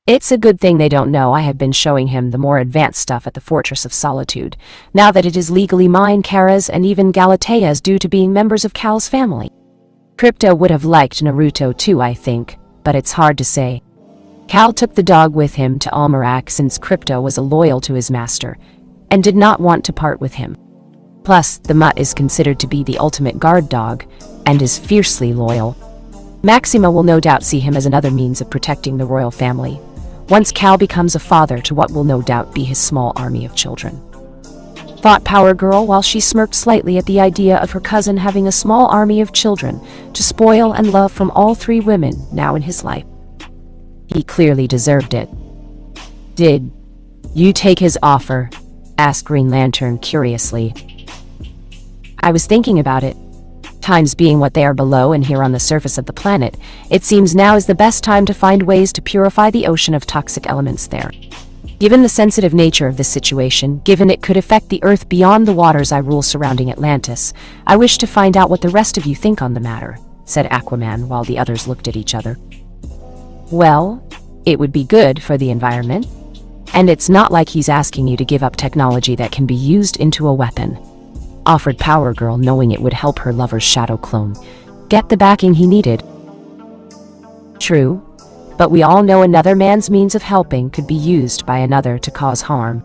It's a good thing they don't know I have been showing him the more advanced stuff at the Fortress of Solitude, now that it is legally mine, Kara's, and even Galatea's due to being members of Cal's family. Crypto would have liked Naruto too, I think, but it's hard to say. Cal took the dog with him to Almerac since Crypto was loyal to his master, and did not want to part with him. Plus, the mutt is considered to be the ultimate guard dog, and is fiercely loyal. Maxima will no doubt see him as another means of protecting the royal family, once Cal becomes a father to what will no doubt be his small army of children. Thought Power Girl while she smirked slightly at the idea of her cousin having a small army of children to spoil and love from all three women now in his life. He clearly deserved it. "Did you take his offer?" asked Green Lantern curiously. "I was thinking about it. Times being what they are below and here on the surface of the planet, it seems now is the best time to find ways to purify the ocean of toxic elements there. Given the sensitive nature of this situation, given it could affect the Earth beyond the waters I rule surrounding Atlantis, I wish to find out what the rest of you think on the matter," said Aquaman while the others looked at each other. "Well, it would be good for the environment. And it's not like he's asking you to give up technology that can be used into a weapon," offered Power Girl, knowing it would help her lover's shadow clone get the backing he needed. "True, but we all know another man's means of helping could be used by another to cause harm.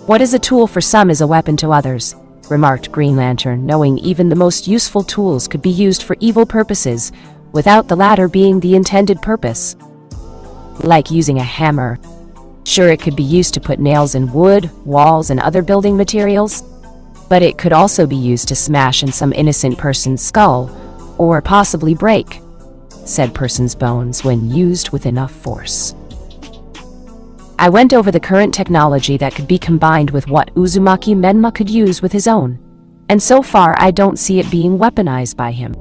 What is a tool for some is a weapon to others," remarked Green Lantern, knowing even the most useful tools could be used for evil purposes, without the latter being the intended purpose. Like using a hammer. Sure, it could be used to put nails in wood, walls, and other building materials, but it could also be used to smash in some innocent person's skull, or possibly break said person's bones when used with enough force. I went over the current technology that could be combined with what Uzumaki Menma could use with his own, and so far I don't see it being weaponized by him.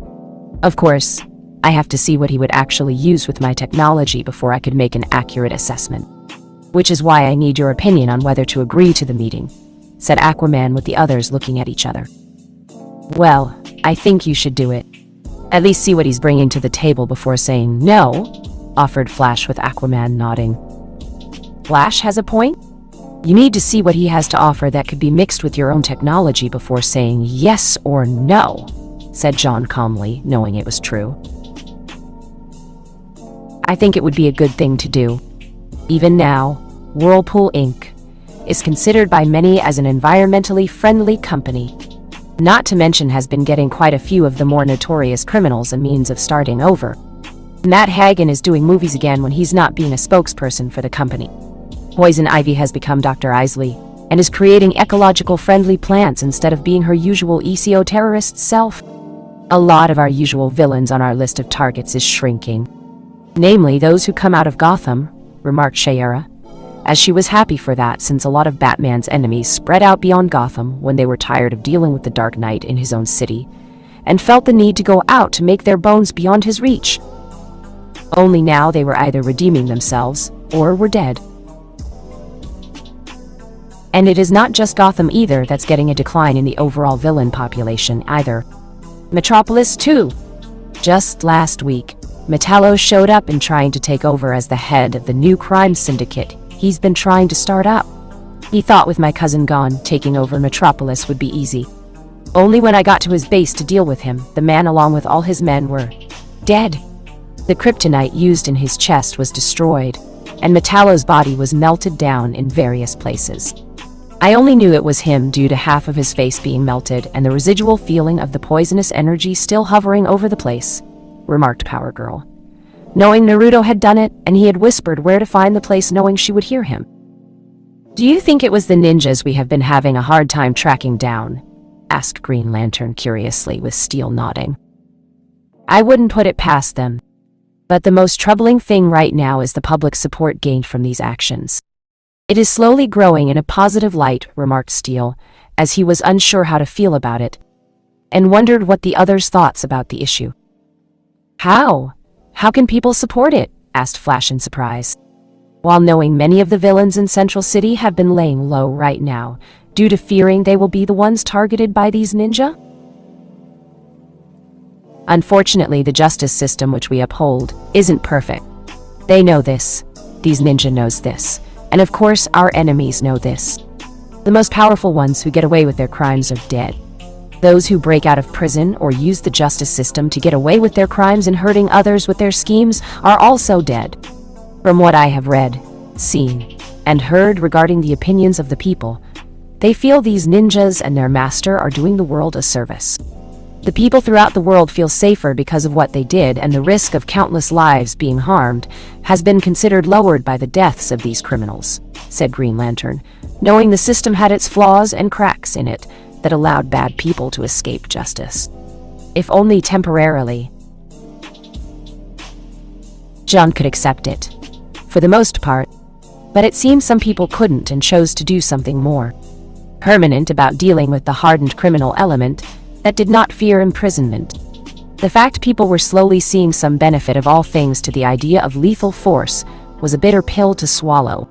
Of course, I have to see what he would actually use with my technology before I could make an accurate assessment. Which is why I need your opinion on whether to agree to the meeting, said Aquaman with the others looking at each other. "Well, I think you should do it. At least see what he's bringing to the table before saying no," offered Flash with Aquaman nodding. "Flash has a point? You need to see what he has to offer that could be mixed with your own technology before saying yes or no," said John calmly, knowing it was true. "I think it would be a good thing to do. Even now, Whirlpool Inc. is considered by many as an environmentally friendly company. Not to mention has been getting quite a few of the more notorious criminals a means of starting over. Matt Hagen is doing movies again when he's not being a spokesperson for the company. Poison Ivy has become Dr. Isley and is creating ecological-friendly plants instead of being her usual eco-terrorist self. A lot of our usual villains on our list of targets is shrinking. Namely, those who come out of Gotham," remarked Shayera, as she was happy for that since a lot of Batman's enemies spread out beyond Gotham when they were tired of dealing with the Dark Knight in his own city, and felt the need to go out to make their bones beyond his reach. Only now they were either redeeming themselves, or were dead. And it is not just Gotham either that's getting a decline in the overall villain population either. Metropolis too. Just last week, Metallo showed up and trying to take over as the head of the new crime syndicate he's been trying to start up. He thought with my cousin gone, taking over Metropolis would be easy. Only when I got to his base to deal with him, the man along with all his men were dead. The kryptonite used in his chest was destroyed, and Metallo's body was melted down in various places. I only knew it was him due to half of his face being melted and the residual feeling of the poisonous energy still hovering over the place, remarked Power Girl, knowing Naruto had done it and he had whispered where to find the place knowing she would hear him. "Do you think it was the ninjas we have been having a hard time tracking down?" asked Green Lantern curiously, with Steel nodding. "I wouldn't put it past them. But the most troubling thing right now is the public support gained from these actions. It is slowly growing in a positive light," remarked Steel, as he was unsure how to feel about it, and wondered what the others' thoughts about the issue. "How? How can people support it?" asked Flash in surprise. While knowing many of the villains in Central City have been laying low right now, due to fearing they will be the ones targeted by these ninja? Unfortunately, the justice system which we uphold isn't perfect. They know this. These ninja knows this, and of course our enemies know this. The most powerful ones who get away with their crimes are dead. Those who break out of prison or use the justice system to get away with their crimes and hurting others with their schemes are also dead. From what I have read, seen, and heard regarding the opinions of the people, they feel these ninjas and their master are doing the world a service. The people throughout the world feel safer because of what they did, and the risk of countless lives being harmed has been considered lowered by the deaths of these criminals, said Green Lantern, knowing the system had its flaws and cracks in it that allowed bad people to escape justice. If only temporarily. John could accept it, for the most part, but it seemed some people couldn't and chose to do something more permanent about dealing with the hardened criminal element that did not fear imprisonment. The fact people were slowly seeing some benefit of all things to the idea of lethal force was a bitter pill to swallow.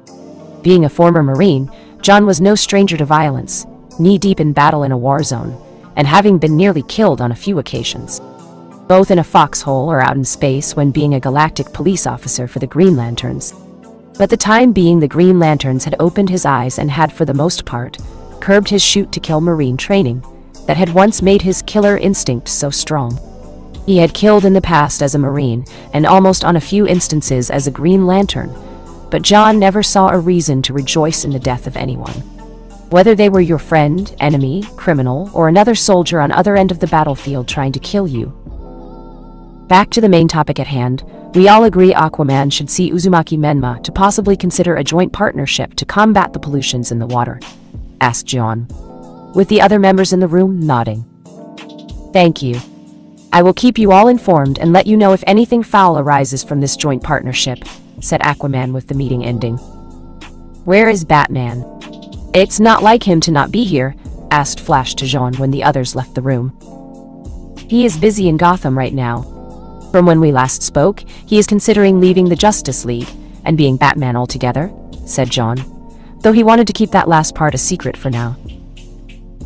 Being a former Marine, John was no stranger to violence, knee-deep in battle in a war zone, and having been nearly killed on a few occasions. Both in a foxhole or out in space when being a galactic police officer for the Green Lanterns. But the time being, the Green Lanterns had opened his eyes and had, for the most part, curbed his shoot-to-kill Marine training that had once made his killer instinct so strong. He had killed in the past as a Marine, and almost on a few instances as a Green Lantern, but John never saw a reason to rejoice in the death of anyone. Whether they were your friend, enemy, criminal, or another soldier on other end of the battlefield trying to kill you. Back to the main topic at hand, we all agree Aquaman should see Uzumaki Menma to possibly consider a joint partnership to combat the pollutions in the water, asked John, with the other members in the room nodding. Thank you. I will keep you all informed and let you know if anything foul arises from this joint partnership, said Aquaman with the meeting ending. Where is Batman? It's not like him to not be here, asked Flash to John when the others left the room. He is busy in Gotham right now. From when we last spoke, he is considering leaving the Justice League and being Batman altogether, said John, though he wanted to keep that last part a secret for now.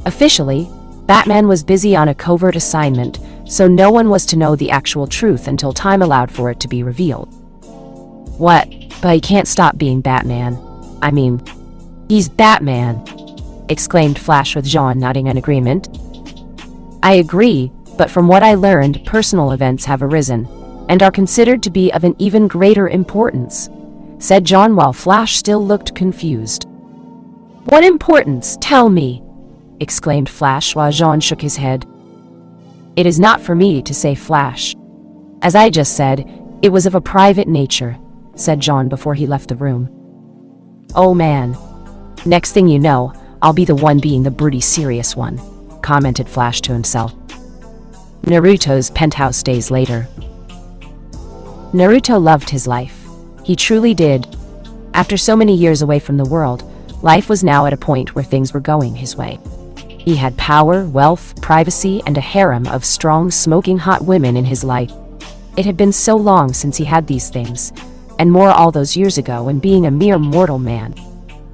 Officially, Batman was busy on a covert assignment, so no one was to know the actual truth until time allowed for it to be revealed. What? But he can't stop being Batman. I mean, he's Batman, exclaimed Flash with John nodding in agreement. I agree, but from what I learned, personal events have arisen, and are considered to be of an even greater importance, said John while Flash still looked confused. What importance? Tell me, exclaimed Flash while John shook his head. It is not for me to say, Flash. As I just said, it was of a private nature, said John before he left the room. Oh man. Next thing you know, I'll be the one being the broody serious one, commented Flash to himself. Naruto's penthouse days later. Naruto loved his life. He truly did. After so many years away from the world, life was now at a point where things were going his way. He had power, wealth, privacy, and a harem of strong, smoking hot women in his life. It had been so long since he had these things, and more all those years ago when being a mere mortal man.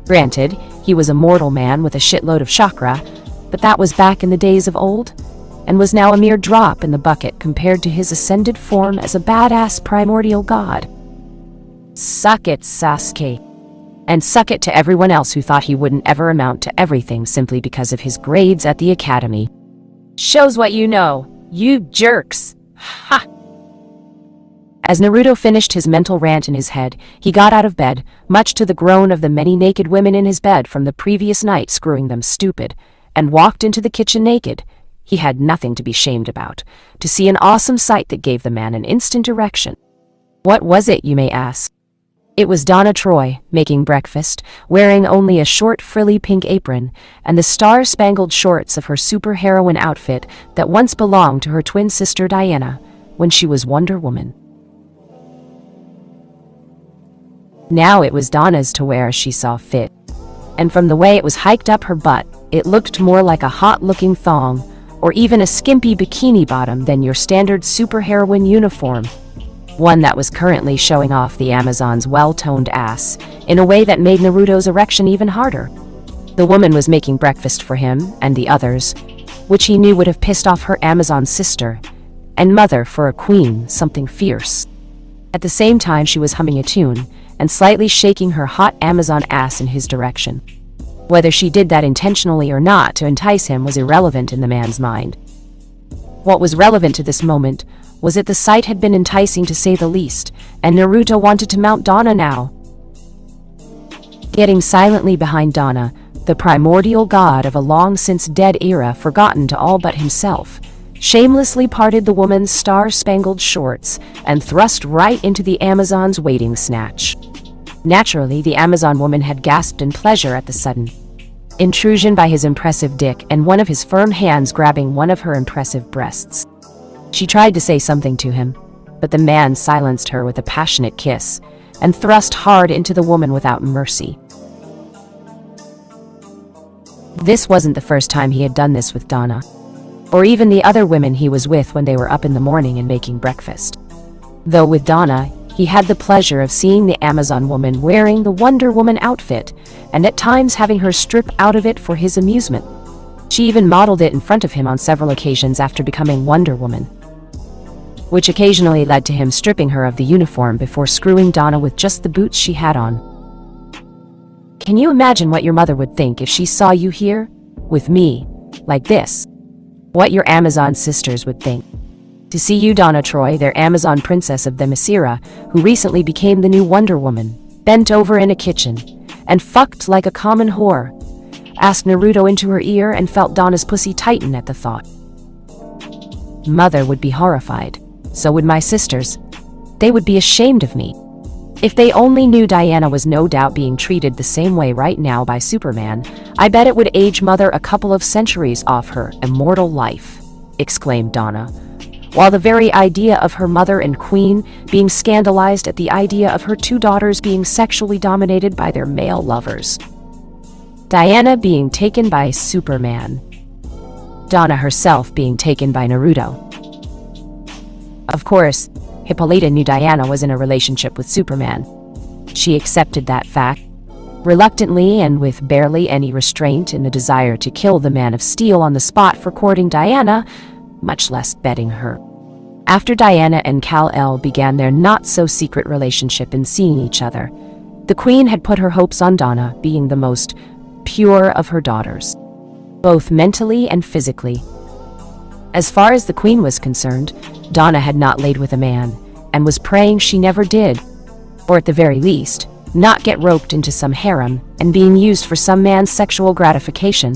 Granted, he was a mortal man with a shitload of chakra, but that was back in the days of old, and was now a mere drop in the bucket compared to his ascended form as a badass primordial god. Suck it, Sasuke. And suck it to everyone else who thought he wouldn't ever amount to everything simply because of his grades at the academy. Shows what you know, you jerks. Ha! As Naruto finished his mental rant in his head, he got out of bed, much to the groan of the many naked women in his bed from the previous night screwing them stupid, and walked into the kitchen naked. He had nothing to be shamed about, to see an awesome sight that gave the man an instant erection. What was it, you may ask? It was Donna Troy, making breakfast, wearing only a short frilly pink apron, and the star-spangled shorts of her superheroine outfit that once belonged to her twin sister Diana, when she was Wonder Woman. Now it was Donna's to wear as she saw fit, and from the way it was hiked up her butt, it looked more like a hot-looking thong, or even a skimpy bikini bottom than your standard superheroine uniform, one that was currently showing off the Amazon's well-toned ass in a way that made Naruto's erection even harder. The woman was making breakfast for him and the others, which he knew would have pissed off her Amazon sister, and mother for a queen, something fierce. At the same time she was humming a tune, and slightly shaking her hot Amazon ass in his direction. Whether she did that intentionally or not to entice him was irrelevant in the man's mind. What was relevant to this moment was that the sight had been enticing to say the least, and Naruto wanted to mount Donna now. Getting silently behind Donna, the primordial god of a long-since-dead era forgotten to all but himself, shamelessly parted the woman's star-spangled shorts and thrust right into the Amazon's waiting snatch. Naturally, the Amazon woman had gasped in pleasure at the sudden intrusion by his impressive dick and one of his firm hands grabbing one of her impressive breasts. She tried to say something to him, but the man silenced her with a passionate kiss and thrust hard into the woman without mercy. This wasn't the first time he had done this with Donna, or even the other women he was with when they were up in the morning and making breakfast. Though with Donna, he had the pleasure of seeing the Amazon woman wearing the Wonder Woman outfit, and at times having her strip out of it for his amusement. She even modeled it in front of him on several occasions after becoming Wonder Woman, which occasionally led to him stripping her of the uniform before screwing Donna with just the boots she had on. Can you imagine what your mother would think if she saw you here, with me, like this? What your Amazon sisters would think. To see you, Donna Troy, their Amazon princess of the Masira, who recently became the new Wonder Woman, bent over in a kitchen, and fucked like a common whore, asked Naruto into her ear and felt Donna's pussy tighten at the thought. Mother would be horrified. So would my sisters. They would be ashamed of me. If they only knew Diana was no doubt being treated the same way right now by Superman, I bet it would age Mother a couple of centuries off her immortal life, exclaimed Donna, while the very idea of her mother and queen being scandalized at the idea of her two daughters being sexually dominated by their male lovers. Diana being taken by Superman. Donna herself being taken by Naruto. Of course, Hippolyta knew Diana was in a relationship with Superman. She accepted that fact, reluctantly and with barely any restraint in the desire to kill the Man of Steel on the spot for courting Diana, much less betting her. After Diana and Kal-El began their not-so-secret relationship in seeing each other, the Queen had put her hopes on Donna being the most pure of her daughters, both mentally and physically. As far as the Queen was concerned, Donna had not laid with a man, and was praying she never did, or at the very least, not get roped into some harem and being used for some man's sexual gratification.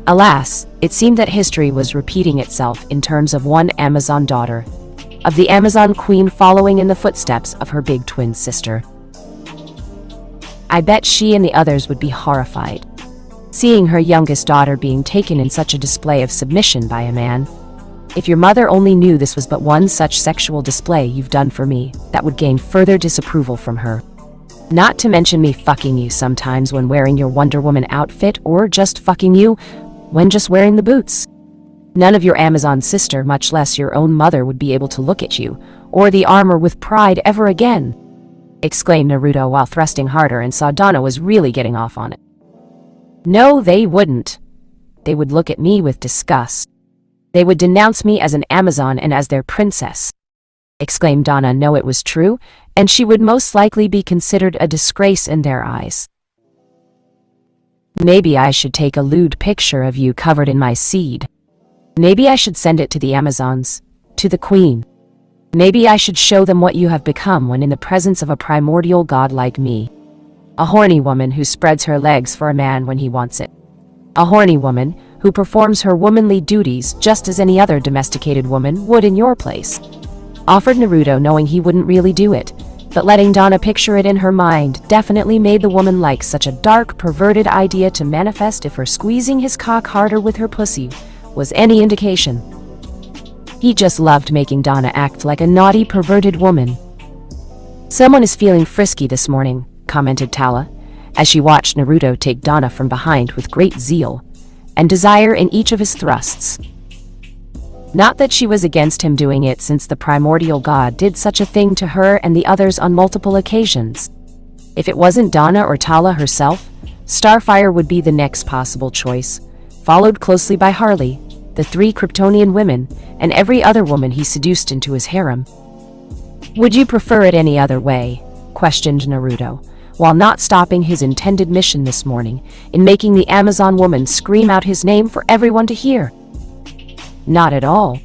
Alas, it seemed that history was repeating itself in terms of one Amazon daughter, of the Amazon Queen following in the footsteps of her big twin sister. I bet she and the others would be horrified, seeing her youngest daughter being taken in such a display of submission by a man. If your mother only knew this was but one such sexual display you've done for me, that would gain further disapproval from her. Not to mention me fucking you sometimes when wearing your Wonder Woman outfit, or just fucking you when just wearing the boots. None of your Amazon sister, much less your own mother, would be able to look at you, or the armor with pride ever again, exclaimed Naruto while thrusting harder and saw Donna was really getting off on it. No, they wouldn't. They would look at me with disgust. They would denounce me as an Amazon and as their princess, exclaimed Donna. No, it was true, and she would most likely be considered a disgrace in their eyes. Maybe I should take a lewd picture of you covered in my seed. Maybe I should send it to the Amazons, to the Queen. Maybe I should show them what you have become when in the presence of a primordial god like me. A horny woman who spreads her legs for a man when he wants it. A horny woman who performs her womanly duties just as any other domesticated woman would in your place, offered Naruto, knowing he wouldn't really do it, but letting Donna picture it in her mind definitely made the woman like such a dark, perverted idea to manifest if her squeezing his cock harder with her pussy was any indication. He just loved making Donna act like a naughty, perverted woman. Someone is feeling frisky this morning, commented Tala, as she watched Naruto take Donna from behind with great zeal and desire in each of his thrusts. Not that she was against him doing it, since the primordial god did such a thing to her and the others on multiple occasions. If it wasn't Donna or Tala herself, Starfire would be the next possible choice, followed closely by Harley, the 3 Kryptonian women, and every other woman he seduced into his harem. Would you prefer it any other way? questioned Naruto, while not stopping his intended mission this morning in making the Amazon woman scream out his name for everyone to hear. Not at all.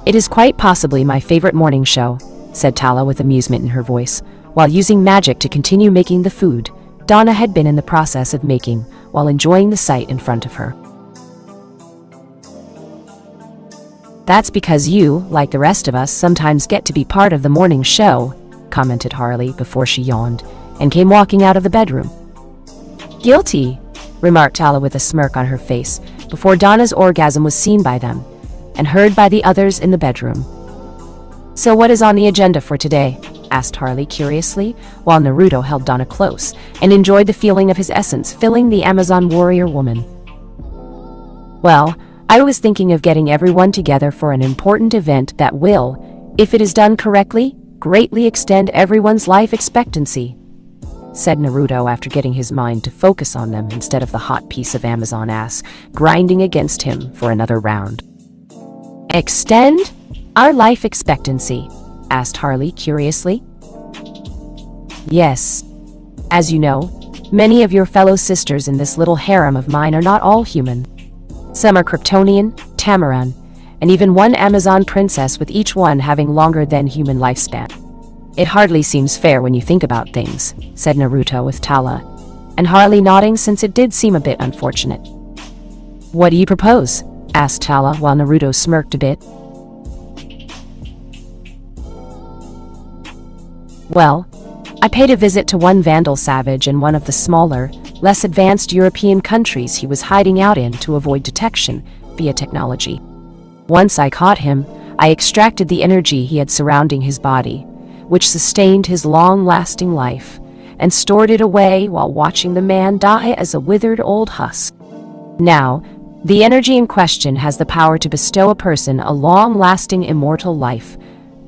It is quite possibly my favorite morning show, said Tala with amusement in her voice, while using magic to continue making the food Donna had been in the process of making while enjoying the sight in front of her. That's because you, like the rest of us, sometimes get to be part of the morning show, commented Harley before she yawned and came walking out of the bedroom. Guilty, remarked Tala with a smirk on her face before Donna's orgasm was seen by them and heard by the others in the bedroom. So what is on the agenda for today? Asked Harley curiously, while Naruto held Donna close and enjoyed the feeling of his essence filling the Amazon warrior woman. Well, I was thinking of getting everyone together for an important event that will, if it is done correctly, greatly extend everyone's life expectancy, said Naruto after getting his mind to focus on them instead of the hot piece of Amazon ass grinding against him for another round. Extend our life expectancy? Asked Harley curiously. Yes. As you know, many of your fellow sisters in this little harem of mine are not all human. Some are Kryptonian, Tamaran, and even one Amazon princess, with each one having longer than human lifespan. It hardly seems fair when you think about things, said Naruto with Tala, and Harley nodding since it did seem a bit unfortunate. What do you propose? Asked Tala while Naruto smirked a bit. Well, I paid a visit to one Vandal savage in one of the smaller, less advanced European countries he was hiding out in to avoid detection via technology. Once I caught him, I extracted the energy he had surrounding his body, which sustained his long-lasting life, and stored it away while watching the man die as a withered old husk. Now, the energy in question has the power to bestow a person a long-lasting immortal life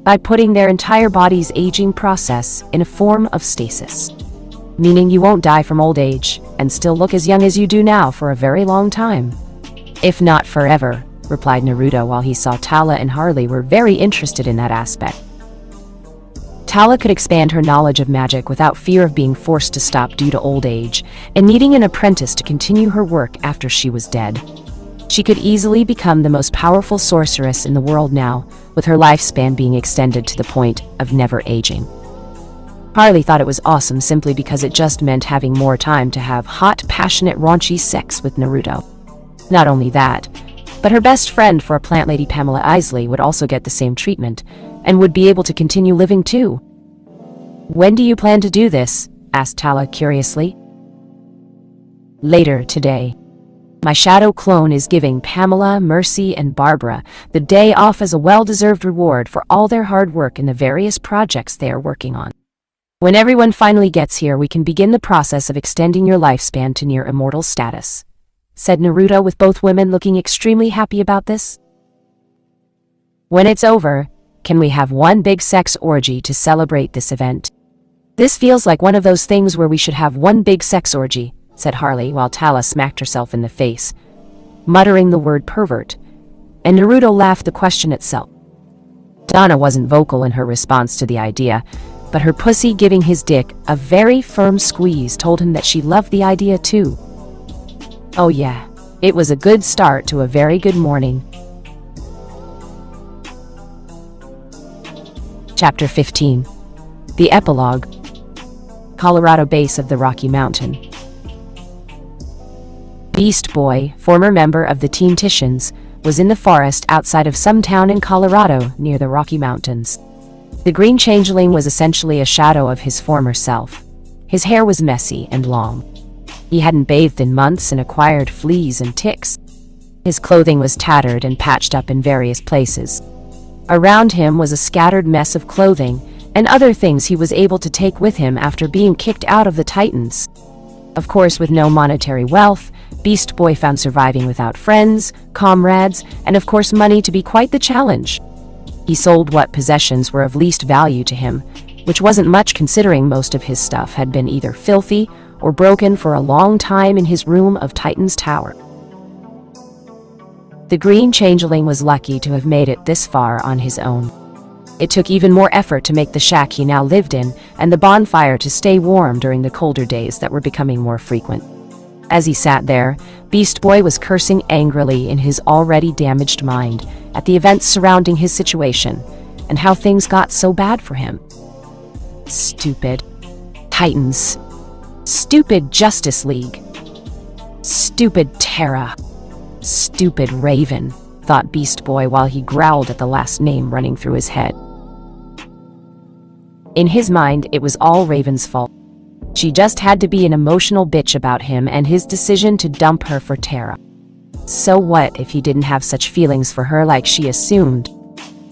by putting their entire body's aging process in a form of stasis, meaning you won't die from old age and still look as young as you do now for a very long time. If not forever, replied Naruto while he saw Tala and Harley were very interested in that aspect. Tala could expand her knowledge of magic without fear of being forced to stop due to old age and needing an apprentice to continue her work after she was dead. She could easily become the most powerful sorceress in the world now, with her lifespan being extended to the point of never aging. Harley thought it was awesome simply because it just meant having more time to have hot, passionate, raunchy sex with Naruto. Not only that, but her best friend for a plant lady, Pamela Isley, would also get the same treatment and would be able to continue living too. When do you plan to do this? Asked Tala curiously. Later today. My shadow clone is giving Pamela, Mercy, and Barbara the day off as a well-deserved reward for all their hard work in the various projects they are working on. When everyone finally gets here, we can begin the process of extending your lifespan to near immortal status, said Naruto with both women looking extremely happy about this. When it's over, can we have one big sex orgy to celebrate this event? This feels like one of those things where we should have one big sex orgy, said Harley while Tala smacked herself in the face, muttering the word pervert, and Naruto laughed the question itself. Donna wasn't vocal in her response to the idea, but her pussy giving his dick a very firm squeeze told him that she loved the idea too. Oh yeah, it was a good start to a very good morning. Chapter 15. The Epilogue. Colorado base of the Rocky Mountain. Beast Boy, former member of the Teen Titians, was in the forest outside of some town in Colorado near the Rocky Mountains. The green changeling was essentially a shadow of his former self. His hair was messy and long. He hadn't bathed in months and acquired fleas and ticks. His clothing was tattered and patched up in various places. Around him was a scattered mess of clothing and other things he was able to take with him after being kicked out of the Titans. Of course, with no monetary wealth, Beast Boy found surviving without friends, comrades, and of course money to be quite the challenge. He sold what possessions were of least value to him, which wasn't much considering most of his stuff had been either filthy or broken for a long time in his room of Titan's Tower. The green changeling was lucky to have made it this far on his own. It took even more effort to make the shack he now lived in and the bonfire to stay warm during the colder days that were becoming more frequent. As he sat there, Beast Boy was cursing angrily in his already damaged mind at the events surrounding his situation and how things got so bad for him. Stupid Titans. Stupid Justice League. Stupid Terra. Stupid Raven, thought Beast Boy while he growled at the last name running through his head. In his mind, it was all Raven's fault. She just had to be an emotional bitch about him and his decision to dump her for Terra. So what if he didn't have such feelings for her like she assumed?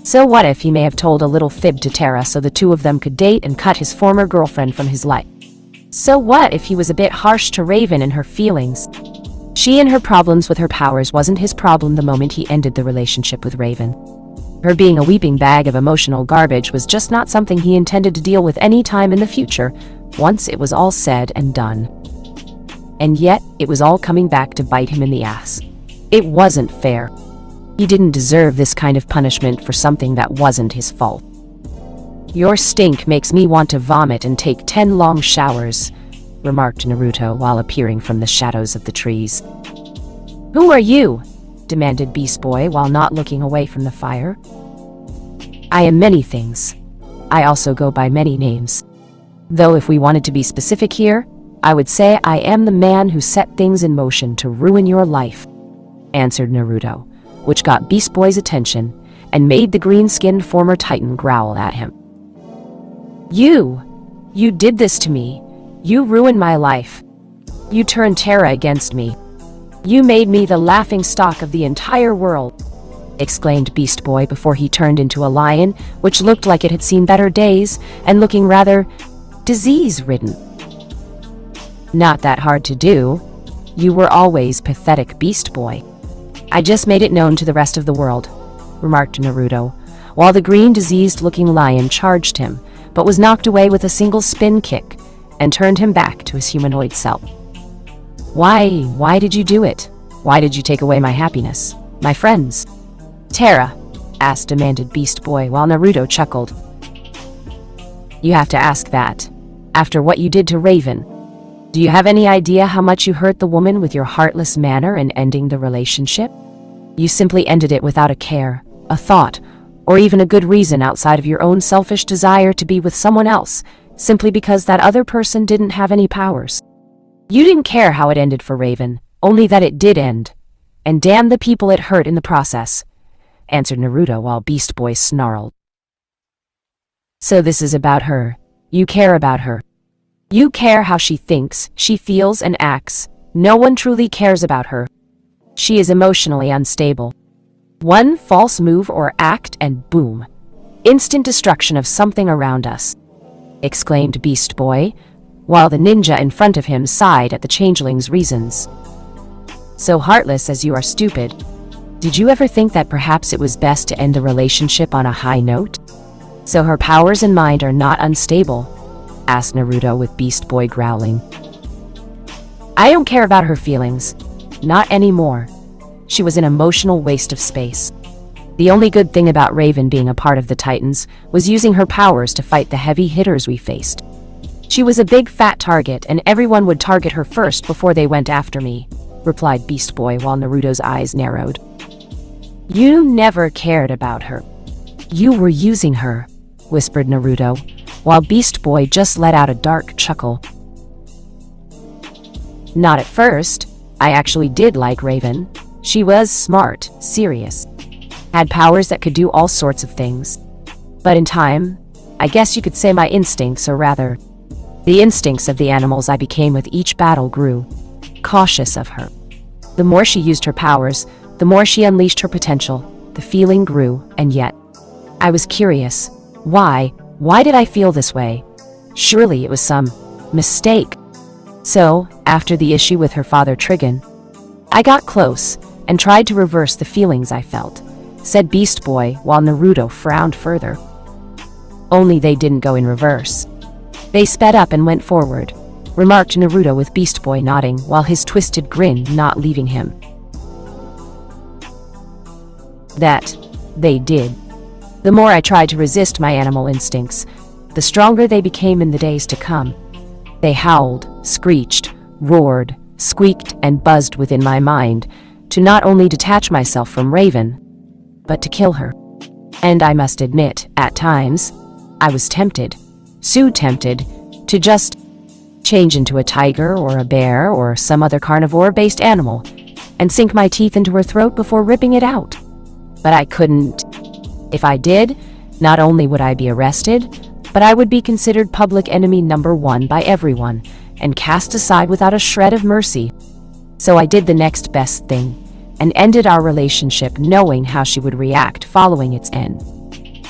So what if he may have told a little fib to Terra so the two of them could date and cut his former girlfriend from his life? So what if he was a bit harsh to Raven and her feelings? She and her problems with her powers wasn't his problem the moment he ended the relationship with Raven. Her being a weeping bag of emotional garbage was just not something he intended to deal with any time in the future, once it was all said and done. And yet, it was all coming back to bite him in the ass. It wasn't fair. He didn't deserve this kind of punishment for something that wasn't his fault. "Your stink makes me want to vomit and take 10 long showers," remarked Naruto while appearing from the shadows of the trees. "Who are you?" demanded Beast Boy while not looking away from the fire. "I am many things. I also go by many names. Though if we wanted to be specific here, I would say I am the man who set things in motion to ruin your life," answered Naruto, which got Beast Boy's attention and made the green-skinned former Titan growl at him. You did this to me. You ruined my life. You turned Terra against me. You made me the laughingstock of the entire world," exclaimed Beast Boy before he turned into a lion, which looked like it had seen better days and looking rather disease-ridden. "Not that hard to do. You were always pathetic, Beast Boy. I just made it known to the rest of the world," remarked Naruto, while the green diseased-looking lion charged him, but was knocked away with a single spin kick and turned him back to his humanoid self. Why did you do it? Why did you take away my happiness? My friends?" "Terra?" demanded Beast Boy while Naruto chuckled. "You have to ask that. After what you did to Raven. Do you have any idea how much you hurt the woman with your heartless manner in ending the relationship? You simply ended it without a care, a thought, or even a good reason outside of your own selfish desire to be with someone else, simply because that other person didn't have any powers. You didn't care how it ended for Raven, only that it did end. And damn the people it hurt in the process," answered Naruto while Beast Boy snarled. "So this is about her. You care about her. You care how she thinks, she feels, and acts. No one truly cares about her. She is emotionally unstable. One false move or act and boom. Instant destruction of something around us," exclaimed Beast Boy, while the ninja in front of him sighed at the changeling's reasons. "So heartless as you are stupid, did you ever think that perhaps it was best to end the relationship on a high note? So her powers and mind are not unstable?" asked Naruto with Beast Boy growling. "I don't care about her feelings. Not anymore. She was an emotional waste of space. The only good thing about Raven being a part of the Titans was using her powers to fight the heavy hitters we faced. She was a big fat target and everyone would target her first before they went after me," replied Beast Boy while Naruto's eyes narrowed. "You never cared about her. You were using her," whispered Naruto, while Beast Boy just let out a dark chuckle. "Not at first. I actually did like Raven. She was smart, serious, had powers that could do all sorts of things. But in time, I guess you could say my instincts, or rather, the instincts of the animals I became with each battle grew cautious of her. The more she used her powers, the more she unleashed her potential. The feeling grew, and yet, I was curious. Why did I feel this way? Surely it was some mistake. So, after the issue with her father Trigon, I got close and tried to reverse the feelings I felt," said Beast Boy while Naruto frowned further. "Only they didn't go in reverse. They sped up and went forward," remarked Naruto with Beast Boy nodding while his twisted grin not leaving him. "That they did. The more I tried to resist my animal instincts, the stronger they became in the days to come. They howled, screeched, roared, squeaked, and buzzed within my mind to not only detach myself from Raven, but to kill her. And I must admit, at times, I was tempted, tempted, to just change into a tiger or a bear or some other carnivore-based animal and sink my teeth into her throat before ripping it out. But I couldn't. If I did, not only would I be arrested, but I would be considered public enemy number 1 by everyone and cast aside without a shred of mercy. So I did the next best thing and ended our relationship knowing how she would react following its end.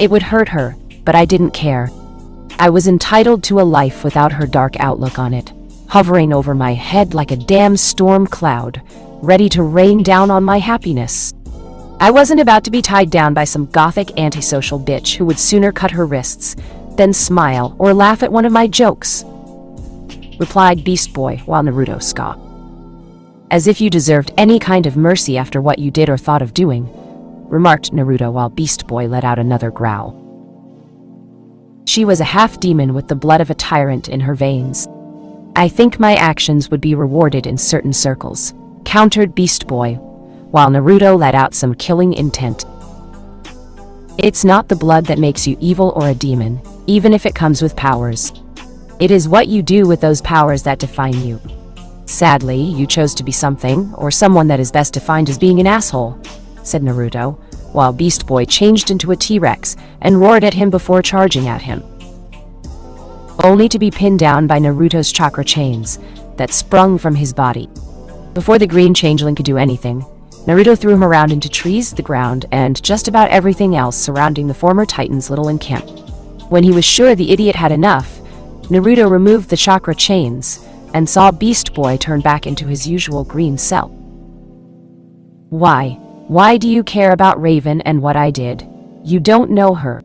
It would hurt her, but I didn't care. I was entitled to a life without her dark outlook on it, hovering over my head like a damn storm cloud, ready to rain down on my happiness. I wasn't about to be tied down by some gothic antisocial bitch who would sooner cut her wrists than smile or laugh at one of my jokes, replied Beast Boy while Naruto scoffed. As if you deserved any kind of mercy after what you did or thought of doing, remarked Naruto while Beast Boy let out another growl. She was a half-demon with the blood of a tyrant in her veins. I think my actions would be rewarded in certain circles, countered Beast Boy, while Naruto let out some killing intent. It's not the blood that makes you evil or a demon, even if it comes with powers. It is what you do with those powers that define you. Sadly, you chose to be something, or someone that is best defined as being an asshole, said Naruto, while Beast Boy changed into a T-Rex and roared at him before charging at him, only to be pinned down by Naruto's chakra chains that sprung from his body. Before the green changeling could do anything, Naruto threw him around into trees, the ground, and just about everything else surrounding the former Titan's little encampment. When he was sure the idiot had enough, Naruto removed the chakra chains and saw Beast Boy turn back into his usual green self. Why? Why do you care about Raven and what I did? You don't know her.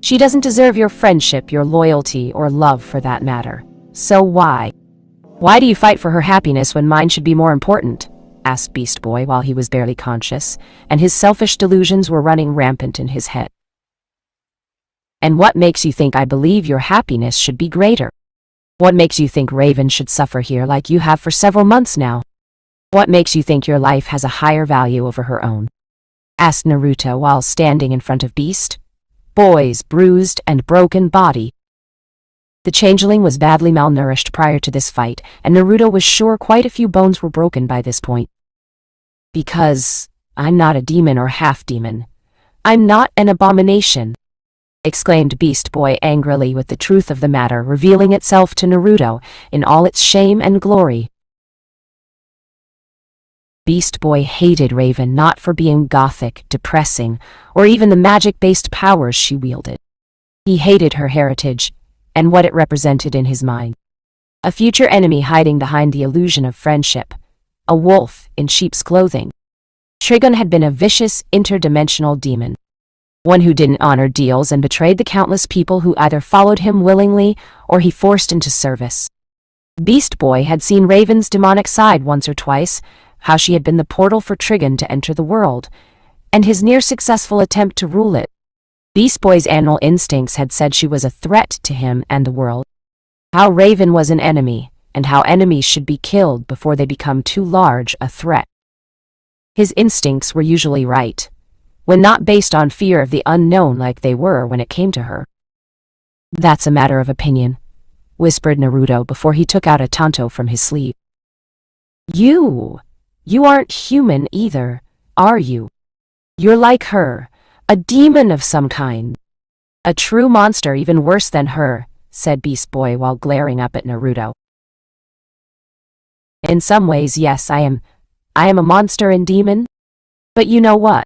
She doesn't deserve your friendship, your loyalty, or love for that matter. So why? Why do you fight for her happiness when mine should be more important? Asked Beast Boy while he was barely conscious, and his selfish delusions were running rampant in his head. And what makes you think I believe your happiness should be greater? What makes you think Raven should suffer here like you have for several months now? What makes you think your life has a higher value over her own? Asked Naruto while standing in front of Beast Boy's bruised and broken body. The changeling was badly malnourished prior to this fight, and Naruto was sure quite a few bones were broken by this point. Because I'm not a demon or half-demon. I'm not an abomination, exclaimed Beast Boy angrily with the truth of the matter revealing itself to Naruto in all its shame and glory. Beast Boy hated Raven not for being gothic, depressing, or even the magic-based powers she wielded. He hated her heritage and what it represented in his mind. A future enemy hiding behind the illusion of friendship. A wolf in sheep's clothing. Trigun had been a vicious, interdimensional demon. One who didn't honor deals and betrayed the countless people who either followed him willingly or he forced into service. Beast Boy had seen Raven's demonic side once or twice, how she had been the portal for Trigun to enter the world, and his near-successful attempt to rule it. Beast Boy's animal instincts had said she was a threat to him and the world. How Raven was an enemy, and how enemies should be killed before they become too large a threat. His instincts were usually right, when not based on fear of the unknown like they were when it came to her. That's a matter of opinion, whispered Naruto before he took out a tanto from his sleeve. You aren't human either, are you? You're like her, a demon of some kind. A true monster even worse than her, said Beast Boy while glaring up at Naruto. In some ways, yes, I am a monster and demon. But you know what?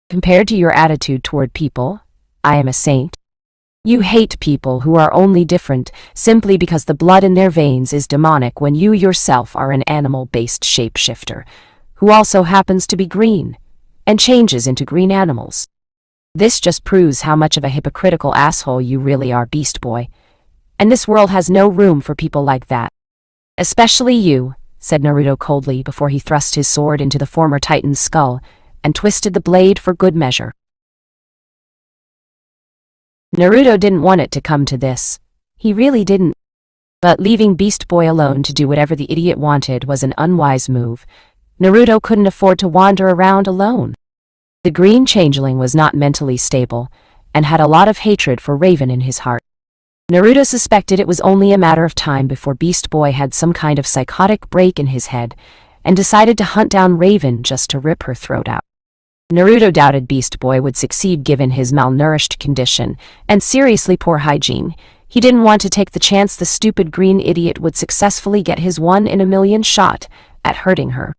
Compared to your attitude toward people, I am a saint. You hate people who are only different simply because the blood in their veins is demonic when you yourself are an animal-based shapeshifter, who also happens to be green, and changes into green animals. This just proves how much of a hypocritical asshole you really are, Beast Boy. And this world has no room for people like that. Especially you, said Naruto coldly before he thrust his sword into the former Titan's skull and twisted the blade for good measure. Naruto didn't want it to come to this. He really didn't. But leaving Beast Boy alone to do whatever the idiot wanted was an unwise move. Naruto couldn't afford to wander around alone. The green changeling was not mentally stable, and had a lot of hatred for Raven in his heart. Naruto suspected it was only a matter of time before Beast Boy had some kind of psychotic break in his head, and decided to hunt down Raven just to rip her throat out. Naruto doubted Beast Boy would succeed given his malnourished condition and seriously poor hygiene. He didn't want to take the chance the stupid green idiot would successfully get his 1 in a million shot at hurting her.